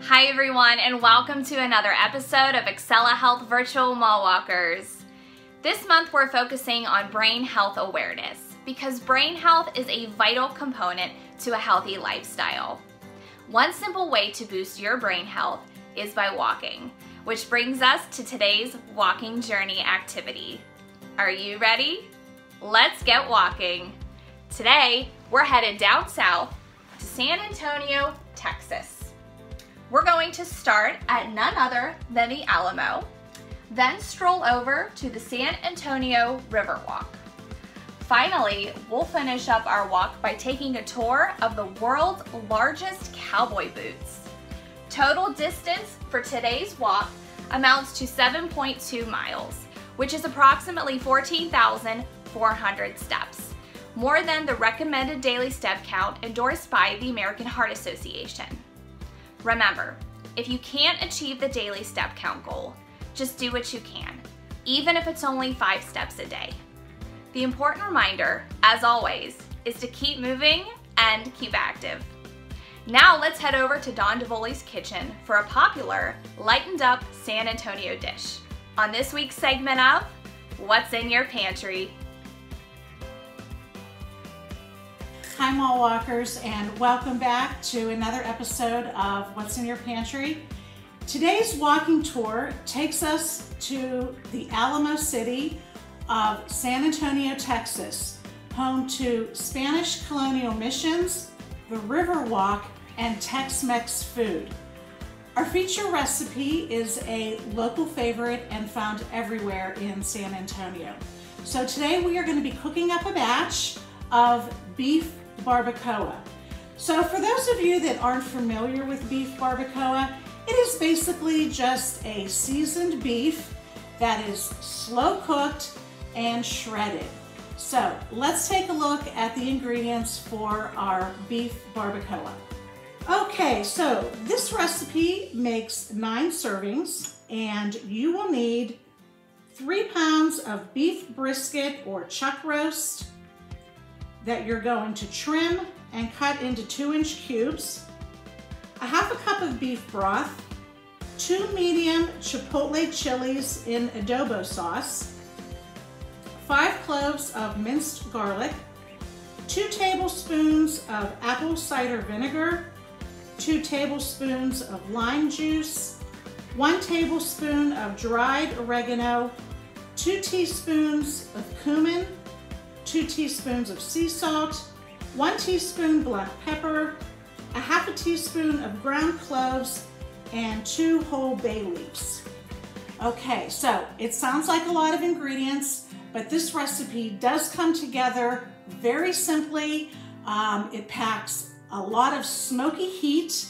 Hi everyone, and welcome to another episode of Excela Health Virtual Mall Walkers. This month we're focusing on brain health awareness because brain health is a vital component to a healthy lifestyle. One simple way to boost your brain health is by walking, which brings us to today's walking journey activity. Are you ready? Let's get walking. Today we're headed down south to San Antonio, Texas. We're going to start at none other than the Alamo, then stroll over to the San Antonio Riverwalk. Finally, we'll finish up our walk by taking a tour of the world's largest cowboy boots. Total distance for today's walk amounts to 7.2 miles, which is approximately 14,400 steps, more than the recommended daily step count endorsed by the American Heart Association. Remember, if you can't achieve the daily step count goal, just do what you can, even if it's only 5 steps a day. The important reminder, as always, is to keep moving and keep active. Now let's head over to Don DeVoli's kitchen for a popular, lightened up San Antonio dish on this week's segment of What's in Your Pantry? Hi Mall Walkers, and welcome back to another episode of What's in Your Pantry. Today's walking tour takes us to the Alamo City of San Antonio, Texas, home to Spanish colonial missions, the Riverwalk, and Tex-Mex food. Our feature recipe is a local favorite and found everywhere in San Antonio. So today we are going to be cooking up a batch of beef barbacoa. So for those of you that aren't familiar with beef barbacoa, it is basically just a seasoned beef that is slow cooked and shredded. So let's take a look at the ingredients for our beef barbacoa. Okay, so this recipe makes 9 servings, and you will need 3 pounds of beef brisket or chuck roast that you're going to trim and cut into 2-inch cubes, a half a cup of beef broth, 2 medium chipotle chilies in adobo sauce, 5 cloves of minced garlic, 2 tablespoons of apple cider vinegar, 2 tablespoons of lime juice, 1 tablespoon of dried oregano, 2 teaspoons of cumin, 2 teaspoons of sea salt, 1 teaspoon black pepper, a half a teaspoon of ground cloves, and 2 whole bay leaves. Okay, so it sounds like a lot of ingredients, but this recipe does come together very simply. It packs a lot of smoky heat,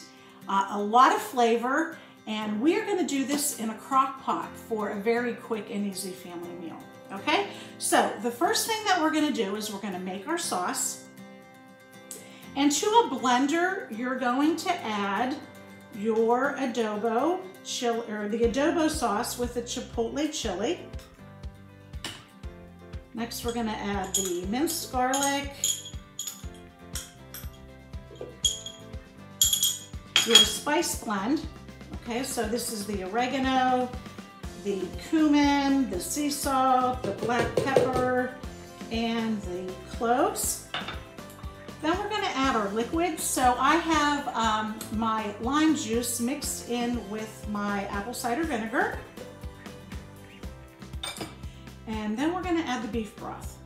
a lot of flavor, and we are going to do this in a crock pot for a very quick and easy family meal. Okay, so the first thing that we're going to do is we're going to make our sauce. And to a blender, you're going to add your adobo chili, or the adobo sauce with the chipotle chili. Next, we're going to add the minced garlic, your spice blend. Okay, so this is the oregano, the cumin, the sea salt, the black pepper, and the cloves. Then we're going to add our liquid. So I have my lime juice mixed in with my apple cider vinegar. And then we're going to add the beef broth.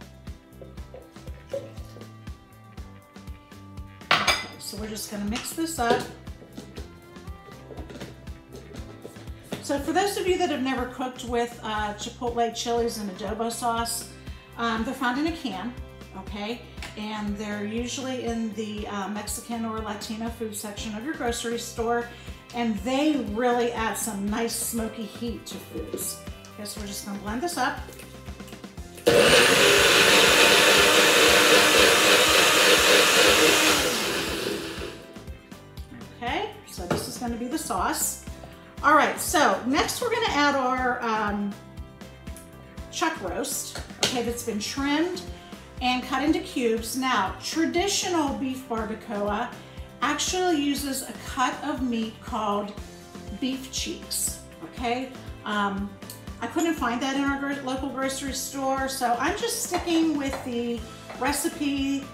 Okay, so we're just going to mix this up. So for those of you that have never cooked with chipotle chilies and adobo sauce, they're found in a can, okay? And they're usually in the Mexican or Latino food section of your grocery store, and they really add some nice smoky heat to foods. Okay, so we're just gonna blend this up. Okay, so this is gonna be the sauce. All right, so next we're gonna add our chuck roast, okay, that's been trimmed and cut into cubes. Now, traditional beef barbacoa actually uses a cut of meat called beef cheeks, okay? I couldn't find that in our local grocery store, so I'm just sticking with the recipe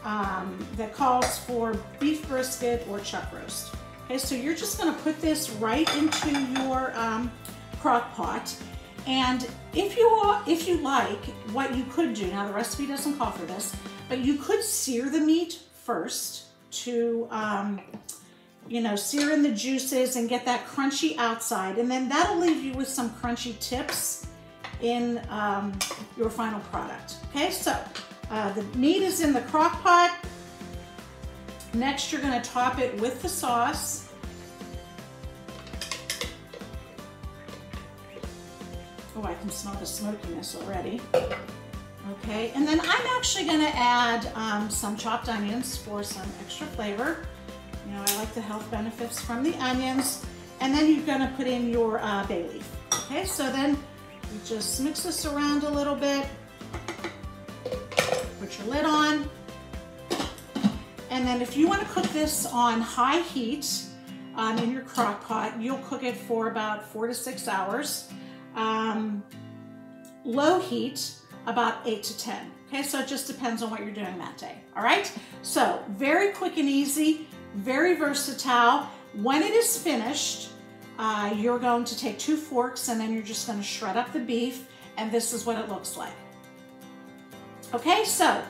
that calls for beef brisket or chuck roast. Okay, so you're just gonna put this right into your crock pot. And if you like, what you could do, now the recipe doesn't call for this, but you could sear the meat first to, you know, sear in the juices and get that crunchy outside. And then that'll leave you with some crunchy tips in your final product. Okay, so the meat is in the crock pot. Next, you're gonna top it with the sauce. Oh, I can smell the smokiness already. Okay, and then I'm actually gonna add some chopped onions for some extra flavor. You know, I like the health benefits from the onions. And then you're gonna put in your bay leaf. Okay, so then you just mix this around a little bit. Put your lid on. And then if you wanna cook this on high heat in your crock pot, you'll cook it for about 4 to 6 hours. Low heat, about 8 to 10. Okay, so it just depends on what you're doing that day. All right, so very quick and easy, very versatile. When it is finished, you're going to take 2 forks and then you're just going to shred up the beef, and this is what it looks like. Okay, so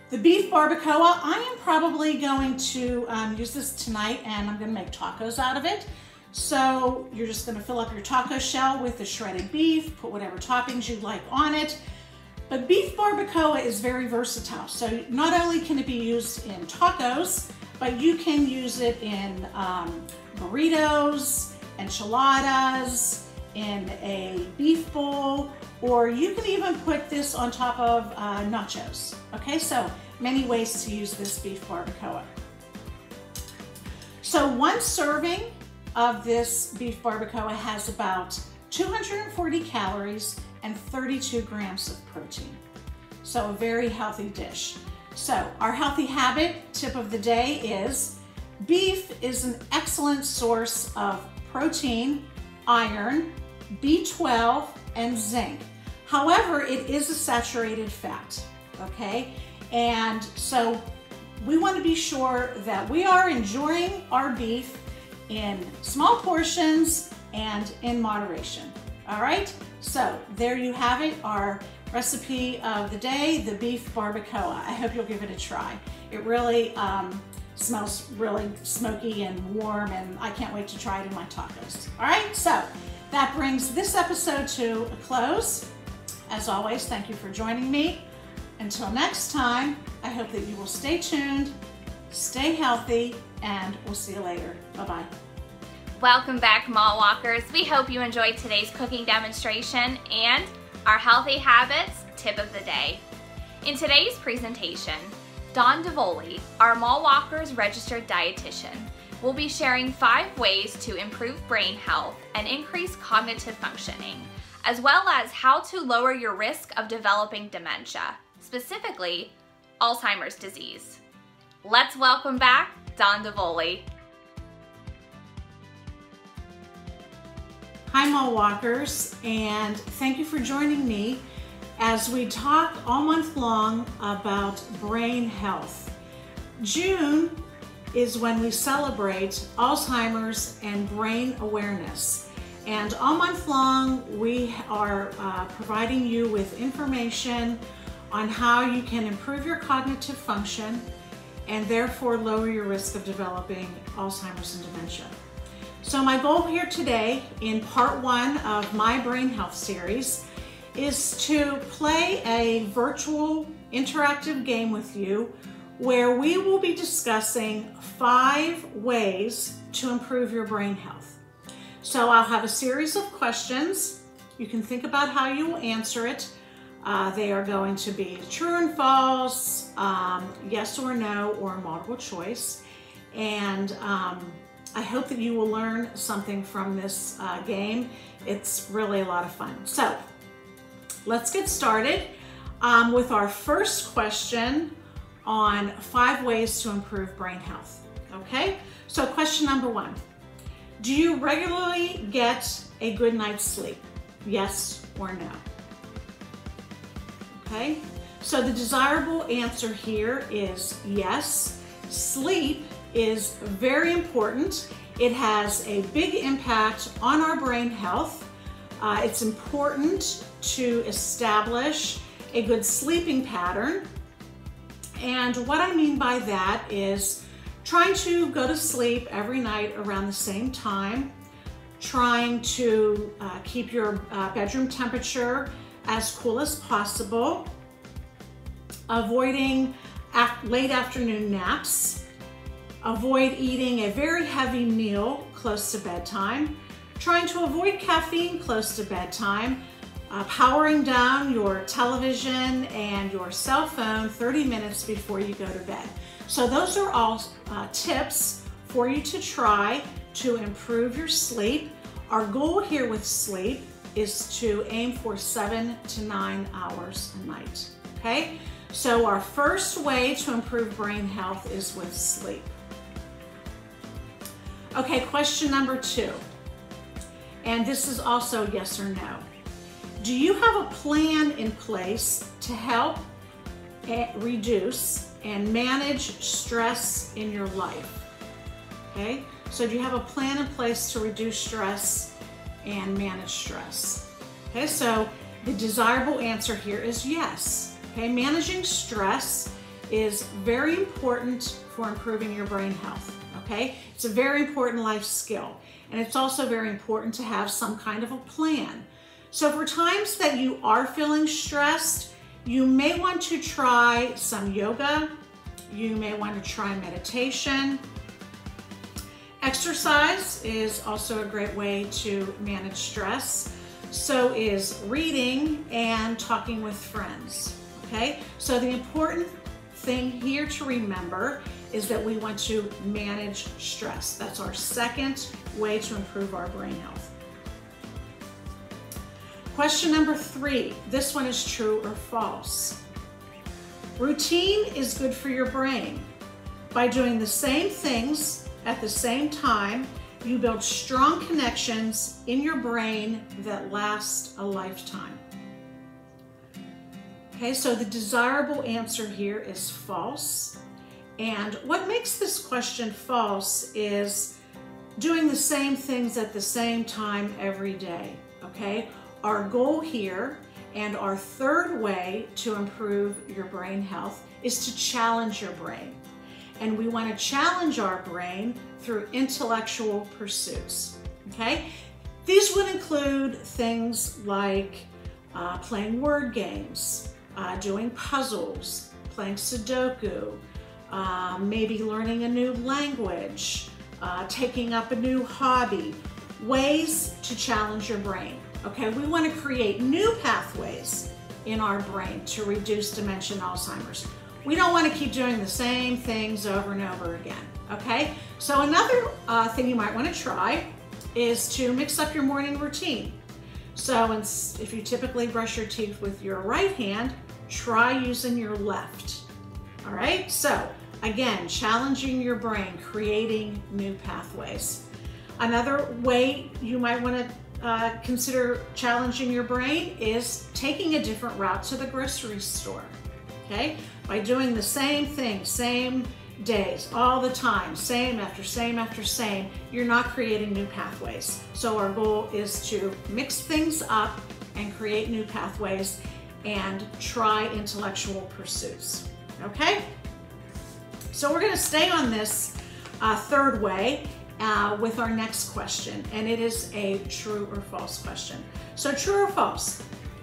the beef barbacoa, I am probably going to use this tonight, and I'm going to make tacos out of it. So you're just gonna fill up your taco shell with the shredded beef, put whatever toppings you'd like on it. But beef barbacoa is very versatile. So not only can it be used in tacos, but you can use it in burritos, enchiladas, in a beef bowl, or you can even put this on top of nachos. Okay, so many ways to use this beef barbacoa. So one serving of this beef barbacoa has about 240 calories and 32 grams of protein. So a very healthy dish. So our healthy habit tip of the day is beef is an excellent source of protein, iron, B12, and zinc. However, it is a saturated fat, okay? And so we want to be sure that we are enjoying our beef in small portions and in moderation. All right, so there you have it, our recipe of the day, the beef barbacoa. I hope you'll give it a try. It really smells really smoky and warm, and I can't wait to try it in my tacos. All right, so that brings this episode to a close. As always, thank you for joining me. Until next time, I hope that you will stay tuned, stay healthy, and we'll see you later. Bye-bye. Welcome back, Mall Walkers. We hope you enjoyed today's cooking demonstration and our healthy habits tip of the day. In today's presentation, Dawn DeVoli, our Mall Walkers registered dietitian, will be sharing 5 ways to improve brain health and increase cognitive functioning, as well as how to lower your risk of developing dementia, specifically Alzheimer's disease. Let's welcome back Dawn DeVoli. Hi, Mall Walkers, and thank you for joining me as we talk all month long about brain health. June is when we celebrate Alzheimer's and brain awareness. And all month long, we are providing you with information on how you can improve your cognitive function and therefore lower your risk of developing Alzheimer's and dementia. So my goal here today in part 1 of my brain health series is to play a virtual interactive game with you where we will be discussing 5 ways to improve your brain health. So I'll have a series of questions. You can think about how you will answer it. They are going to be true and false, yes or no, or multiple choice. And I hope that you will learn something from this game. It's really a lot of fun. So let's get started with our first question on 5 ways to improve brain health. Okay, so question number 1. Do you regularly get a good night's sleep? Yes or no? Okay, so the desirable answer here is yes. Sleep is very important. It has a big impact on our brain health. It's important to establish a good sleeping pattern. And what I mean by that is trying to go to sleep every night around the same time, trying to keep your bedroom temperature as cool as possible, avoiding late afternoon naps, avoid eating a very heavy meal close to bedtime, trying to avoid caffeine close to bedtime, powering down your television and your cell phone 30 minutes before you go to bed. So those are all tips for you to try to improve your sleep. Our goal here with sleep is to aim for 7 to 9 hours a night, okay? So our first way to improve brain health is with sleep. Okay, question number 2, and this is also yes or no. Do you have a plan in place to help reduce and manage stress in your life? Okay, so do you have a plan in place to reduce stress and manage stress? Okay, so the desirable answer here is yes. Okay, managing stress is very important for improving your brain health. Okay, it's a very important life skill, and it's also very important to have some kind of a plan. So for times that you are feeling stressed, you may want to try some yoga, you may want to try meditation. Exercise is also a great way to manage stress. So is reading and talking with friends, okay? So the important thing here to remember is that we want to manage stress. That's our second way to improve our brain health. Question number 3, this one is true or false. Routine is good for your brain. By doing the same things at the same time, you build strong connections in your brain that last a lifetime. Okay, so the desirable answer here is false. And what makes this question false is doing the same things at the same time every day, okay? Our goal here and our third way to improve your brain health is to challenge your brain. And we want to challenge our brain through intellectual pursuits, okay? These would include things like playing word games, doing puzzles, playing Sudoku, maybe learning a new language, taking up a new hobby, ways to challenge your brain. Okay, we want to create new pathways in our brain to reduce dementia and Alzheimer's. We don't want to keep doing the same things over and over again, okay? So another thing you might want to try is to mix up your morning routine. So if you typically brush your teeth with your right hand, try using your left, all right? So again, challenging your brain, creating new pathways. Another way you might want to consider challenging your brain is taking a different route to the grocery store, okay? By doing the same thing, same days, all the time, same after same after same, you're not creating new pathways. So our goal is to mix things up and create new pathways and try intellectual pursuits, okay? So we're gonna stay on this third way with our next question, and it is a true or false question. So true or false,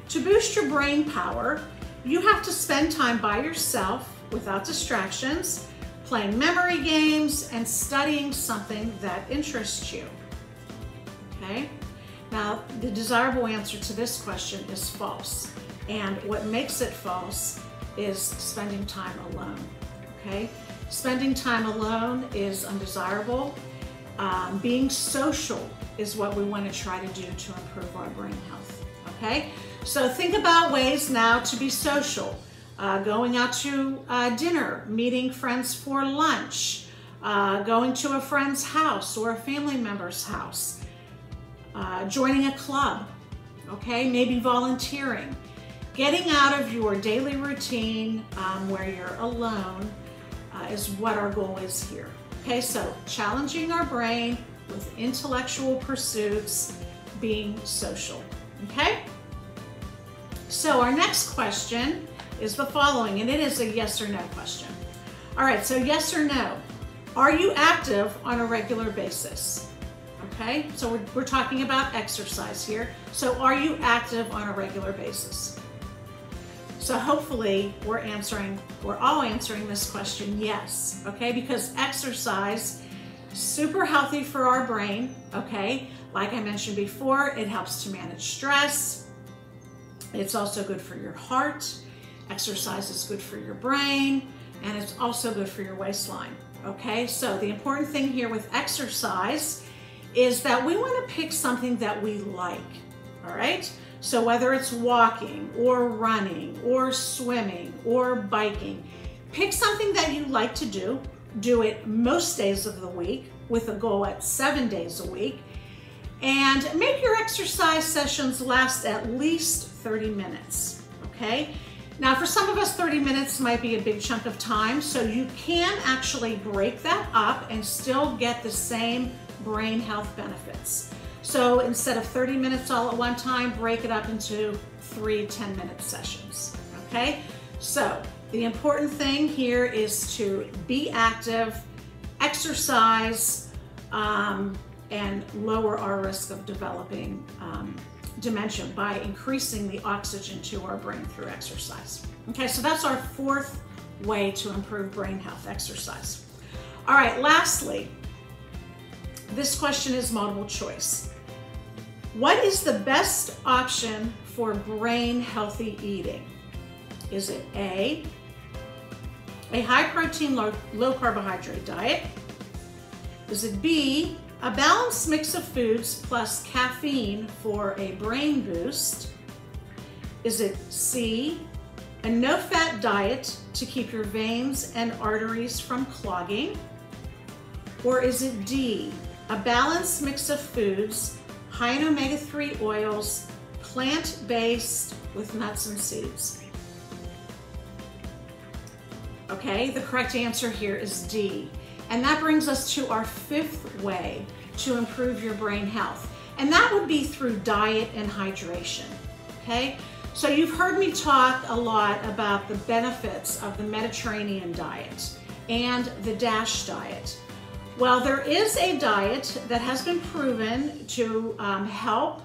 to boost your brain power, you have to spend time by yourself without distractions, playing memory games, and studying something that interests you, okay? Now, the desirable answer to this question is false, and what makes it false is spending time alone, okay? Spending time alone is undesirable. Being social is what we want to try to do to improve our brain health, okay? So think about ways now to be social. Going out to dinner, meeting friends for lunch, going to a friend's house or a family member's house, joining a club, okay, maybe volunteering, getting out of your daily routine where you're alone is what our goal is here. Okay, so challenging our brain with intellectual pursuits, being social, okay? So our next question is the following, and it is a yes or no question. All right, so yes or no, are you active on a regular basis? Okay, so we're talking about exercise here. So are you active on a regular basis? So hopefully we're all answering this question yes, okay? Because exercise, super healthy for our brain, okay? Like I mentioned before, it helps to manage stress. It's also good for your heart. Exercise is good for your brain, and it's also good for your waistline, okay? So the important thing here with exercise is that we want to pick something that we like, all right? So whether it's walking or running or swimming or biking, pick something that you like to do. Do it most days of the week with a goal at 7 days a week. And make your exercise sessions last at least 30 minutes, okay? Now for some of us, 30 minutes might be a big chunk of time, so you can actually break that up and still get the same brain health benefits. So instead of 30 minutes all at one time, break it up into 3 10-minute sessions, okay? So the important thing here is to be active, exercise, and lower our risk of developing dementia by increasing the oxygen to our brain through exercise. Okay, so that's our fourth way to improve brain health, exercise. All right, lastly, this question is multiple choice. What is the best option for brain healthy eating? Is it A, high protein, low carbohydrate diet? Is it B, a balanced mix of foods plus caffeine for a brain boost? Is it C, a no-fat diet to keep your veins and arteries from clogging? Or is it D, a balanced mix of foods, high in omega-3 oils, plant-based with nuts and seeds? Okay, the correct answer here is D. And that brings us to our fifth way to improve your brain health. And that would be through diet and hydration, okay? So you've heard me talk a lot about the benefits of the Mediterranean diet and the DASH diet. Well, there is a diet that has been proven to help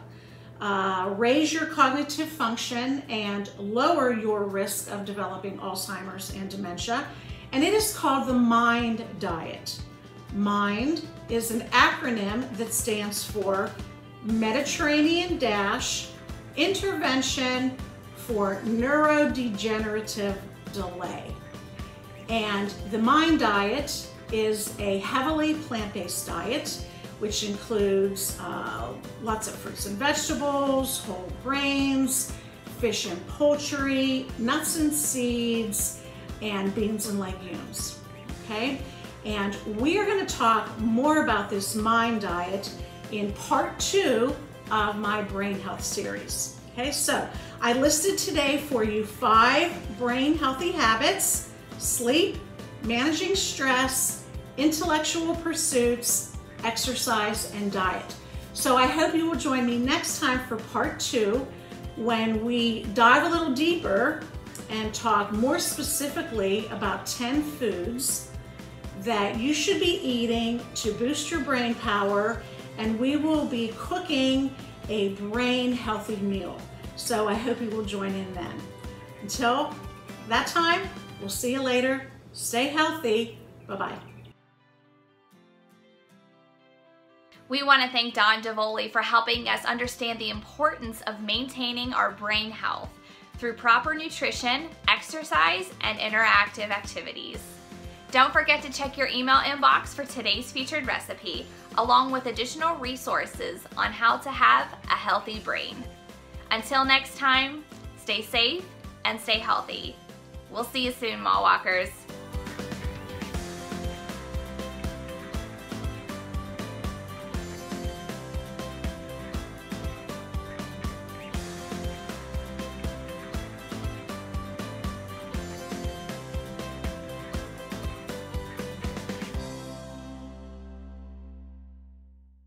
raise your cognitive function and lower your risk of developing Alzheimer's and dementia, and it is called the MIND diet. MIND is an acronym that stands for Mediterranean Dash Intervention for Neurodegenerative Delay. And the MIND diet is a heavily plant-based diet, which includes lots of fruits and vegetables, whole grains, fish and poultry, nuts and seeds, and beans and legumes, okay? And we are gonna talk more about this MIND diet in part 2 of my brain health series, okay? So I listed today for you 5 brain healthy habits: sleep, managing stress, intellectual pursuits, exercise, and diet. So I hope you will join me next time for part 2 when we dive a little deeper and talk more specifically about 10 foods that you should be eating to boost your brain power, and we will be cooking a brain healthy meal. So I hope you will join in then. Until that time, we'll see you later. Stay healthy. Bye-bye. We want to thank Dawn DeVoli for helping us understand the importance of maintaining our brain health through proper nutrition, exercise, and interactive activities. Don't forget to check your email inbox for today's featured recipe, along with additional resources on how to have a healthy brain. Until next time, stay safe and stay healthy. We'll see you soon, Mall Walkers.